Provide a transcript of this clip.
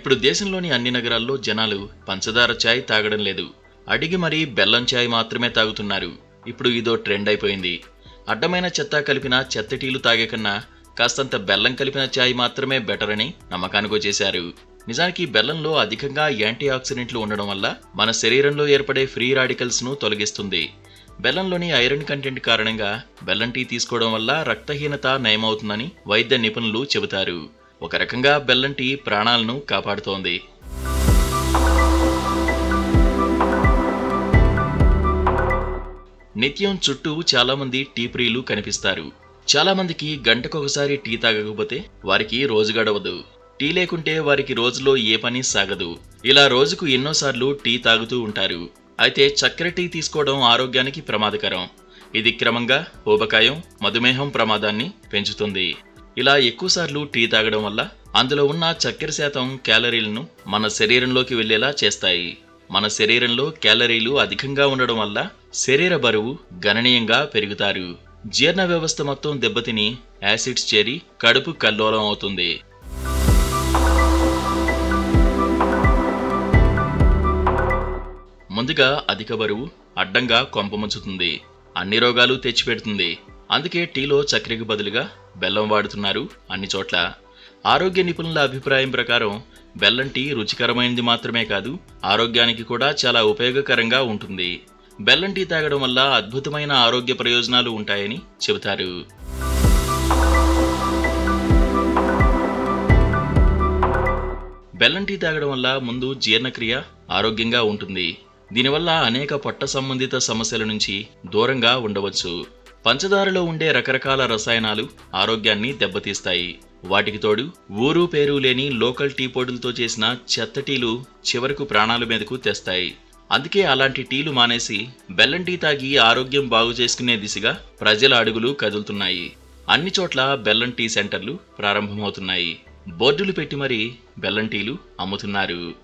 ఇప్పుడు దేశంలోని అన్ని నగరాల్లో జనాలు పంచదార చాయ్ తాగడం లేదు. అడిగి మరీ బెల్లం చాయ్ మాత్రమే తాగుతున్నారు. ఇప్పుడు ఇదో ట్రెండ్ అయిపోయింది. అడ్డమైన చెత్త కలిపిన చెత్త టీలు తాగే కన్నా కాస్తంత బెల్లం కలిపిన చాయ్ మాత్రమే బెటర్ అని నమ్మకానికొచ్చేశారు. నిజానికి బెల్లంలో అధికంగా యాంటీ ఆక్సిడెంట్లు ఉండడం వల్ల మన శరీరంలో ఏర్పడే ఫ్రీ రాడికల్స్ ను తొలగిస్తుంది. బెల్లంలోని ఐరన్ కంటెంట్ కారణంగా బెల్లం టీ తీసుకోవడం వల్ల రక్తహీనత నయమవుతుందని వైద్య నిపుణులు చెబుతారు. ఒక రకంగా బెల్లం టీ ప్రాణాలను కాపాడుతోంది. నిత్యం చుట్టూ చాలా మంది టీ ప్రియులు కనిపిస్తారు. చాలా మందికి గంటకొకసారి టీ తాగకపోతే వారికి రోజు గడవదు. టీ లేకుంటే వారికి రోజులో ఏ పని సాగదు. ఇలా రోజుకు ఎన్నోసార్లు టీ తాగుతూ ఉంటారు. అయితే చక్కెర టీ తీసుకోవడం ఆరోగ్యానికి ప్రమాదకరం. ఇది క్రమంగా ఊబకాయం, మధుమేహం ప్రమాదాన్ని పెంచుతుంది. ఇలా ఎక్కువసార్లు టీ తాగడం వల్ల అందులో ఉన్న చక్కెర శాతం క్యాలరీలను మన శరీరంలోకి వెళ్లేలా చేస్తాయి. మన శరీరంలో క్యాలరీలు అధికంగా ఉండడం వల్ల శరీర బరువు గణనీయంగా పెరుగుతారు. జీర్ణ వ్యవస్థ మొత్తం దెబ్బతిని యాసిడ్స్ చేరి కడుపు కల్లోలం అవుతుంది. ముందుగా అధిక బరువు అడ్డంగా కొంపముంచుతుంది. అన్ని రోగాలు తెచ్చిపెడుతుంది. అందుకే టీలో చక్కెరకు బదులుగా బెల్లం వాడుతున్నారు అన్ని చోట్ల. ఆరోగ్య నిపుణుల అభిప్రాయం ప్రకారం బెల్లం టీ రుచికరమైనది మాత్రమే కాదు, ఆరోగ్యానికి కూడా చాలా ఉపయోగకరంగా ఉంటుంది. బెల్లం టీ తాగడం వల్ల అద్భుతమైన ఆరోగ్య ప్రయోజనాలు ఉంటాయని చెబుతారు. బెల్లం టీ తాగడం వల్ల ముందు జీర్ణక్రియ ఆరోగ్యంగా ఉంటుంది. దీనివల్ల అనేక పొట్ట సంబంధిత సమస్యల నుంచి దూరంగా ఉండవచ్చు. పంచదారలో ఉండే రకరకాల రసాయనాలు ఆరోగ్యాన్ని దెబ్బతీస్తాయి. వాటికి తోడు ఊరు పేరు లేని లోకల్ టీ పొడులతో చేసిన చెత్త టీలు చివరకు ప్రాణాల మీదకు తెస్తాయి. అందుకే అలాంటి టీలు మానేసి బెల్లం టీ తాగి ఆరోగ్యం బాగు చేసుకునే దిశగా ప్రజల అడుగులు కదులుతున్నాయి. అన్ని చోట్ల బెల్లం టీ సెంటర్లు ప్రారంభమవుతున్నాయి. బోర్డులు పెట్టి మరీ బెల్లం టీలు అమ్ముతున్నారు.